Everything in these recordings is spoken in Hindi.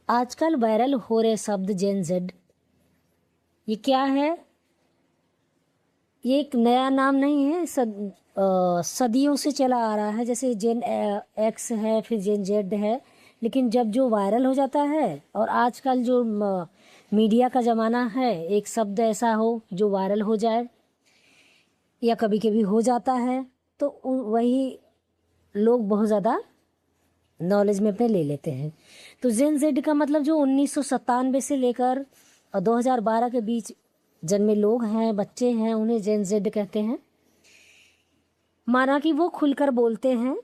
आजकल वायरल हो रहे शब्द जेन जेड, ये क्या है? ये एक नया नाम नहीं है, सदियों से चला आ रहा है। जैसे जेन एक्स है, फिर जेन जेड है। लेकिन जब जो वायरल हो जाता है, और आजकल जो मीडिया का ज़माना है, एक शब्द ऐसा हो जो वायरल हो जाए या कभी कभी हो जाता है, तो वही लोग बहुत ज़्यादा नॉलेज में अपने ले लेते हैं। तो जेन जेड का मतलब जो 1997 से लेकर 2012 के बीच जन्मे लोग हैं, बच्चे हैं, उन्हें जेन जेड कहते हैं। माना कि वो खुलकर बोलते हैं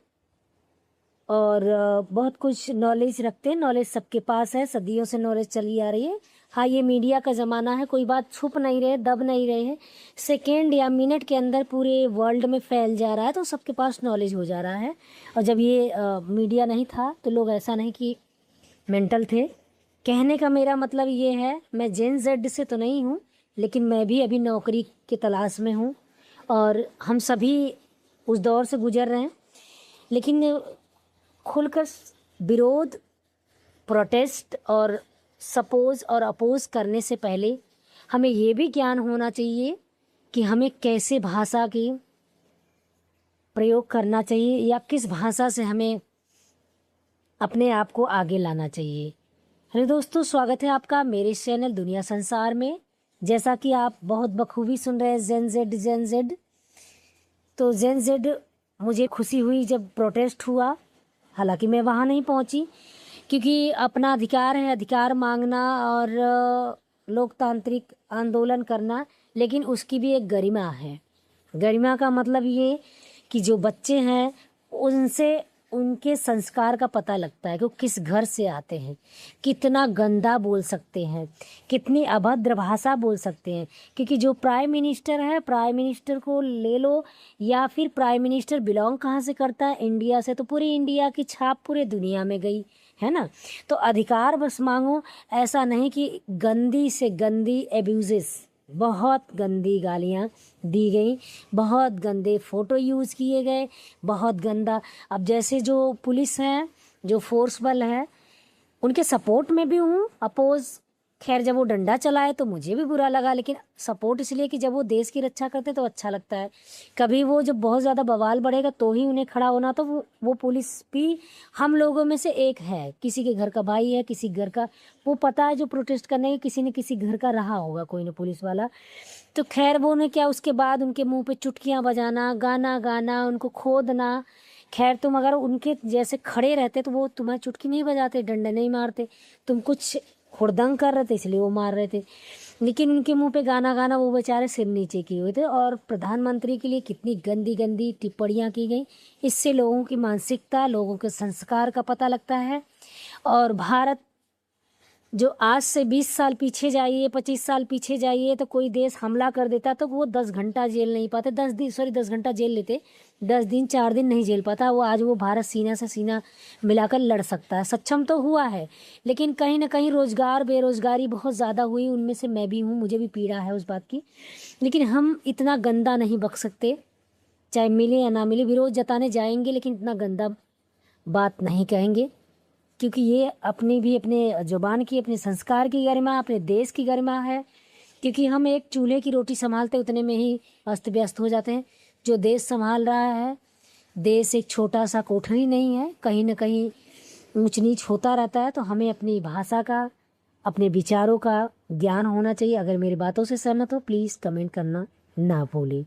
और बहुत कुछ नॉलेज रखते हैं। नॉलेज सबके पास है, सदियों से नॉलेज चली आ रही है। हाँ, ये मीडिया का ज़माना है, कोई बात छुप नहीं रहे, दब नहीं रहे हैं। सेकेंड या मिनट के अंदर पूरे वर्ल्ड में फैल जा रहा है, तो सबके पास नॉलेज हो जा रहा है। और जब ये मीडिया नहीं था तो लोग ऐसा नहीं कि मेंटल थे। कहने का मेरा मतलब ये है, मैं जेन जेड से तो नहीं हूँ, लेकिन मैं भी अभी नौकरी की तलाश में हूँ और हम सभी उस दौर से गुजर रहे हैं। लेकिन खुलकर विरोध, प्रोटेस्ट और सपोज और अपोज करने से पहले हमें ये भी ज्ञान होना चाहिए कि हमें कैसे भाषा की प्रयोग करना चाहिए या किस भाषा से हमें अपने आप को आगे लाना चाहिए। हेलो दोस्तों, स्वागत है आपका मेरे चैनल दुनिया संसार में। जैसा कि आप बहुत बखूबी सुन रहे हैं जेन जेड जेन जेड, तो जेन जेड मुझे खुशी हुई जब प्रोटेस्ट हुआ। हालांकि मैं वहाँ नहीं पहुँची, क्योंकि अपना अधिकार है, अधिकार मांगना और लोकतांत्रिक आंदोलन करना, लेकिन उसकी भी एक गरिमा है। गरिमा का मतलब ये कि जो बच्चे हैं उनसे उनके संस्कार का पता लगता है कि वो किस घर से आते हैं, कितना गंदा बोल सकते हैं, कितनी अभद्र भाषा बोल सकते हैं। क्योंकि जो प्राइम मिनिस्टर है, प्राइम मिनिस्टर को ले लो, या फिर प्राइम मिनिस्टर बिलोंग कहाँ से करता है? इंडिया से। तो पूरी इंडिया की छाप पूरे दुनिया में गई है ना। तो अधिकार बस मांगो, ऐसा नहीं कि गंदी से गंदी एब्यूजेस, बहुत गंदी गालियाँ दी गई, बहुत गंदे फ़ोटो यूज़ किए गए, बहुत गंदा। अब जैसे जो पुलिस है, जो फोर्स बल है, उनके सपोर्ट में भी हूँ, अपोज। खैर, जब वो डंडा चलाए तो मुझे भी बुरा लगा, लेकिन सपोर्ट इसलिए कि जब वो देश की रक्षा करते तो अच्छा लगता है। कभी वो जब बहुत ज़्यादा बवाल बढ़ेगा तो ही उन्हें खड़ा होना। तो वो पुलिस भी हम लोगों में से एक है, किसी के घर का भाई है, किसी घर का, वो पता है जो प्रोटेस्ट करने के किसी न किसी घर का रहा होगा कोई ना पुलिस वाला। तो खैर, वो उन्हें क्या, उसके बाद उनके मुंह पे चुटकियाँ बजाना, गाना गाना, उनको खोदना। खैर, तुम अगर उनके जैसे खड़े रहते तो वो तुम्हें चुटकी नहीं बजाते, डंडे नहीं मारते। तुम कुछ हुड़दंग कर रहे थे इसलिए वो मार रहे थे। लेकिन उनके मुंह पे गाना गाना, वो बेचारे सिर नीचे किए हुए थे। और प्रधानमंत्री के लिए कितनी गंदी गंदी टिप्पणियाँ की गई। इससे लोगों की मानसिकता, लोगों के संस्कार का पता लगता है। और भारत जो आज से 20 साल पीछे जाइए, 25 साल पीछे जाइए, तो कोई देश हमला कर देता तो वो 10 घंटा जेल नहीं पाते, 10 घंटा जेल लेते, 10 दिन 4 दिन नहीं जेल पाता वो। आज वो भारत सीना से सीना मिलाकर लड़ सकता है। सक्षम तो हुआ है, लेकिन कहीं ना कहीं रोजगार, बेरोजगारी बहुत ज़्यादा हुई। उनमें से मैं भी हूँ, मुझे भी पीड़ा है उस बात की। लेकिन हम इतना गंदा नहीं बक सकते, चाहे मिले या ना मिले। विरोध जताने जाएंगे लेकिन इतना गंदा बात नहीं कहेंगे, क्योंकि ये अपनी भी, अपने ज़ुबान की, अपने संस्कार की गरिमा, अपने देश की गरिमा है। क्योंकि हम एक चूल्हे की रोटी संभालते उतने में ही अस्त व्यस्त हो जाते हैं। जो देश संभाल रहा है, देश एक छोटा सा कोठरी नहीं है, कहीं ना कहीं ऊंच नीच होता रहता है। तो हमें अपनी भाषा का, अपने विचारों का ज्ञान होना चाहिए। अगर मेरी बातों से सहमत हो, प्लीज़ कमेंट करना ना भूलें।